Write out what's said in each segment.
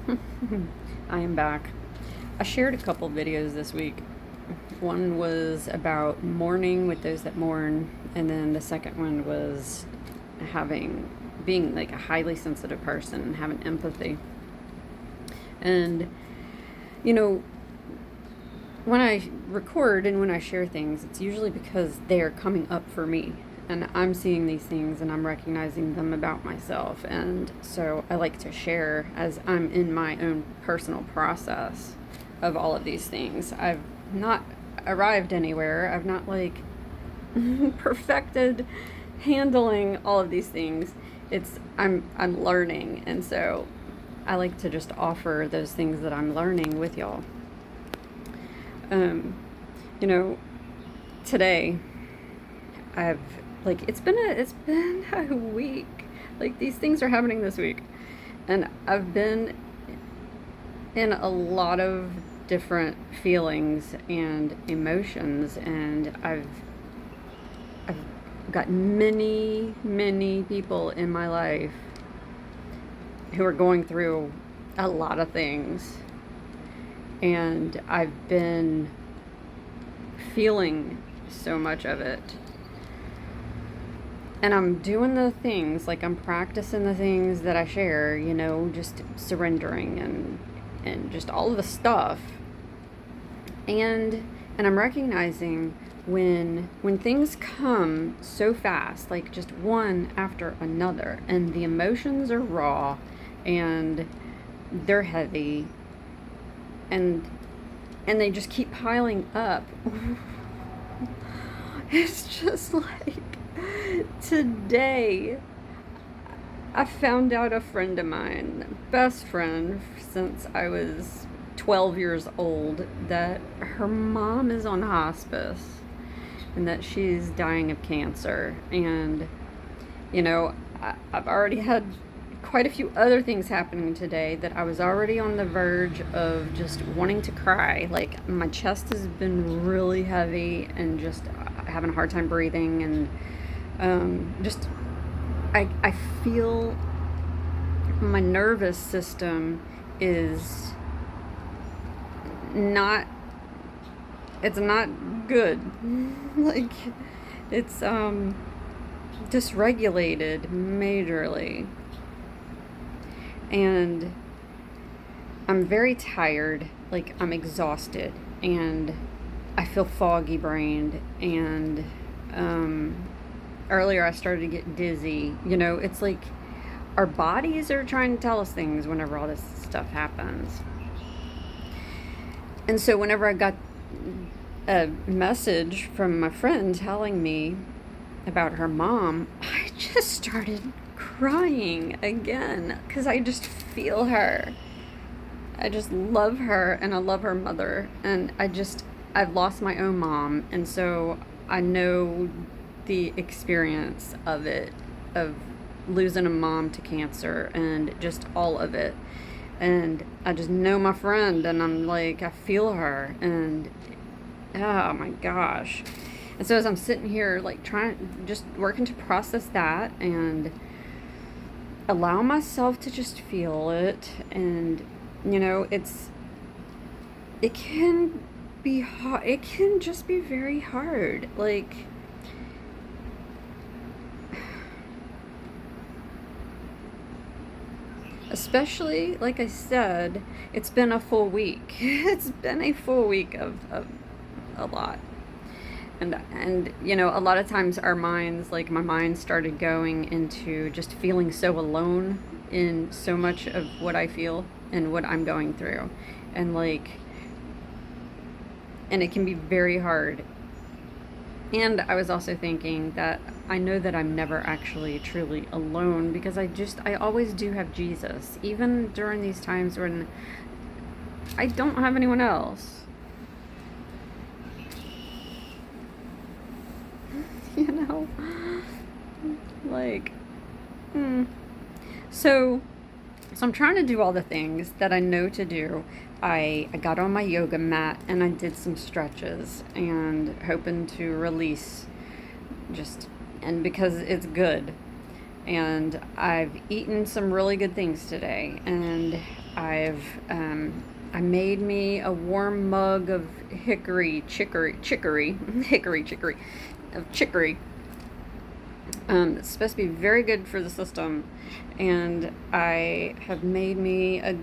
I am back. I shared a couple videos this week. One was about mourning with those that mourn, and then the second one was being like a highly sensitive person and having empathy. And, you know, when I record and when I share things, it's usually because they are coming up for me. And I'm seeing these things and I'm recognizing them about myself. And so I like to share as I'm in my own personal process of all of these things. I've not arrived anywhere. I've not perfected handling all of these things. I'm learning, and so I like to just offer those things that I'm learning with y'all. Um, you know, today I've it's been a week. Like, these things are happening this week, and I've been in a lot of different feelings and emotions, and I've got many people in my life who are going through a lot of things, and I've been feeling so much of it. And I'm doing the things, like I'm practicing the things that I share, just surrendering and just all of the stuff. And I'm recognizing when things come so fast, like just one after another, and the emotions are raw and they're heavy and they just keep piling up. It's just like today I found out a friend of mine, best friend since I was 12 years old, that her mom is on hospice and that she's dying of cancer. And, I've already had quite a few other things happening today that I was already on the verge of just wanting to cry. Like, my chest has been really heavy and just having a hard time breathing, and I feel my nervous system is not, it's not good. Like, it's dysregulated majorly, and I'm very tired. Like, I'm exhausted and I feel foggy brained, and earlier I started to get dizzy. It's like our bodies are trying to tell us things whenever all this stuff happens. And so whenever I got a message from my friend telling me about her mom, I just started crying again because I just feel her. I just love her, and I love her mother, and I've lost my own mom, and so I know the experience of it, of losing a mom to cancer and just all of it. And I just know my friend, and I'm like, I feel her, and oh my gosh. And so as I'm sitting here, like, just working to process that and allow myself to just feel it, and it can be hard. It can just be very hard. Like, especially, like I said, it's been a full week. It's been a full week of a lot. And a lot of times our minds, like my mind started going into just feeling so alone in so much of what I feel and what I'm going through. And and it can be very hard. And I was also thinking that I know that I'm never actually truly alone, because I always do have Jesus, even during these times when I don't have anyone else. you know? Like, so I'm trying to do all the things that I know to do. I got on my yoga mat and I did some stretches and hoping to release and because it's good. And I've eaten some really good things today, and I've I made me a warm mug of hickory chicory of chicory. It's supposed to be very good for the system, and I have made me a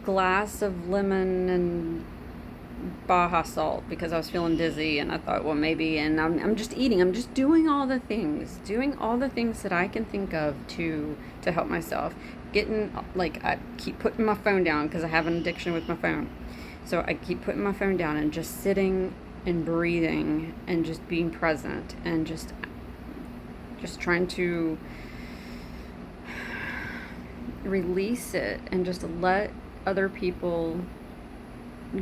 glass of lemon and Baja salt because I was feeling dizzy, and I thought, well, maybe, and I'm just eating. I'm just doing all the things that I can think of to help myself. Getting, like, I keep putting my phone down because I have an addiction with my phone. So I keep putting my phone down and just sitting and breathing and just being present and just trying to release it and just let other people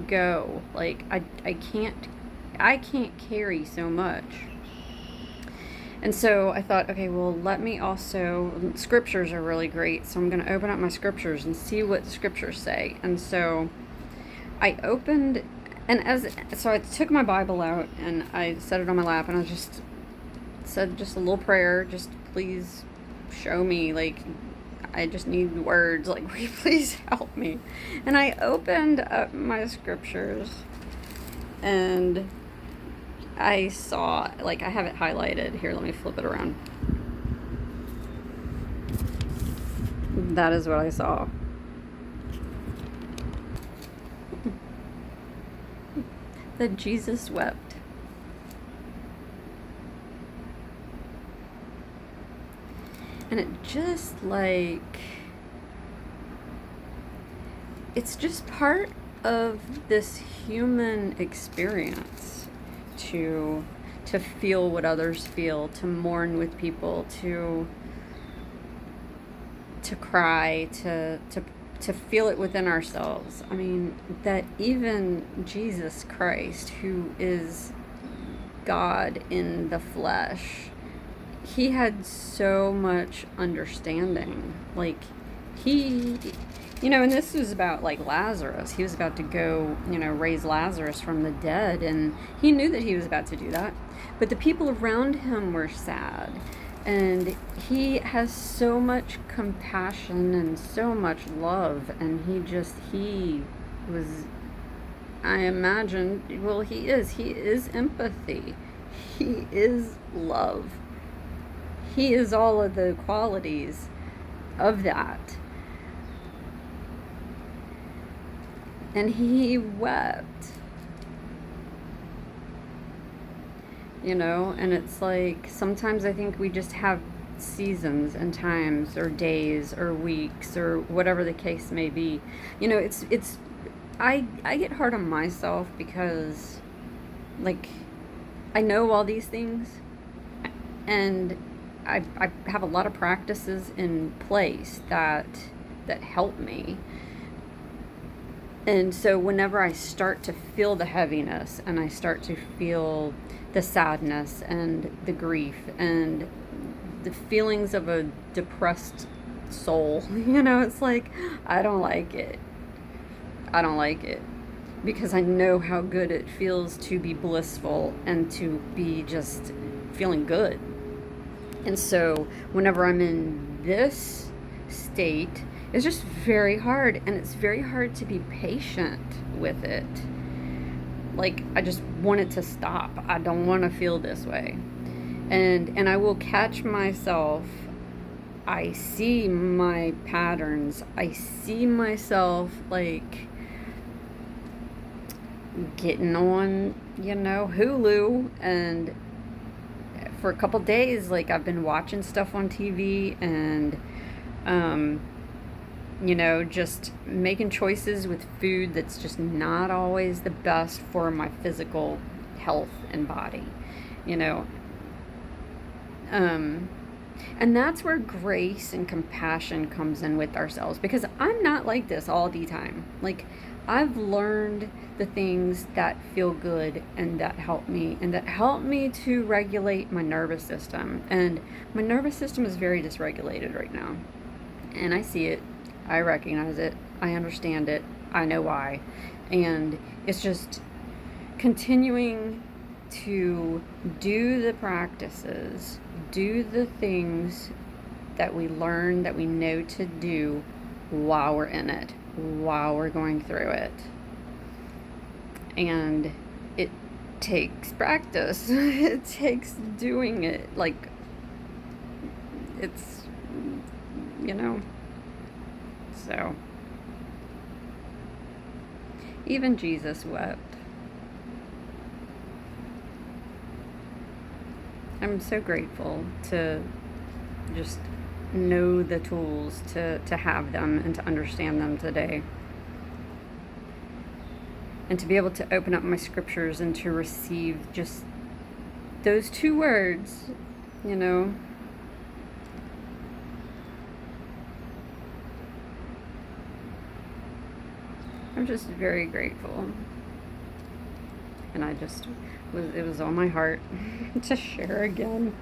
go. Like, I can't carry so much. And so I thought, okay, well, let me also, scriptures are really great, so I'm going to open up my scriptures and see what the scriptures say. And so I opened, so I took my Bible out and I set it on my lap, and I just said just a little prayer, just please show me, like, I just need words, like, will you please help me? And I opened up my scriptures, and I saw, like, I have it highlighted. Here, let me flip it around. That is what I saw. That Jesus wept. And it just, like, it's just part of this human experience to feel what others feel, to mourn with people, to cry, to feel it within ourselves. I mean, that even Jesus Christ, who is God in the flesh, he had so much understanding. Like, he, and this was about, like, Lazarus. He was about to go, raise Lazarus from the dead, and he knew that he was about to do that. But the people around him were sad, and he has so much compassion and so much love, and he was, I imagine, well, he is empathy. He is love. He is all of the qualities of that. And he wept. And it's like, sometimes I think we just have seasons and times or days or weeks or whatever the case may be. I get hard on myself because, like, I know all these things, and I have a lot of practices in place that help me. And so whenever I start to feel the heaviness, and I start to feel the sadness and the grief and the feelings of a depressed soul, it's like, I don't like it. I don't like it. Because I know how good it feels to be blissful and to be just feeling good. And so whenever I'm in this state, it's just very hard, and it's very hard to be patient with it. Like, I just want it to stop. I don't want to feel this way. And I will catch myself. I see my patterns. I see myself, like, getting on, Hulu, and for a couple days, like, I've been watching stuff on TV and, just making choices with food that's just not always the best for my physical health and body, And that's where grace and compassion comes in with ourselves, because I'm not like this all the time. Like, I've learned the things that feel good and that help me to regulate my nervous system. And my nervous system is very dysregulated right now. And I see it. I recognize it. I understand it. I know why. And it's just continuing to do the practices, do the things that we learn, that we know to do while we're in it, while we're going through it. And it takes practice. It takes doing it. Like, it's, you know, so. Even Jesus wept. I'm so grateful to just know the tools, to have them and to understand them today. And to be able to open up my scriptures and to receive just those 2 words, you know. I'm just very grateful. And it was on my heart to share again.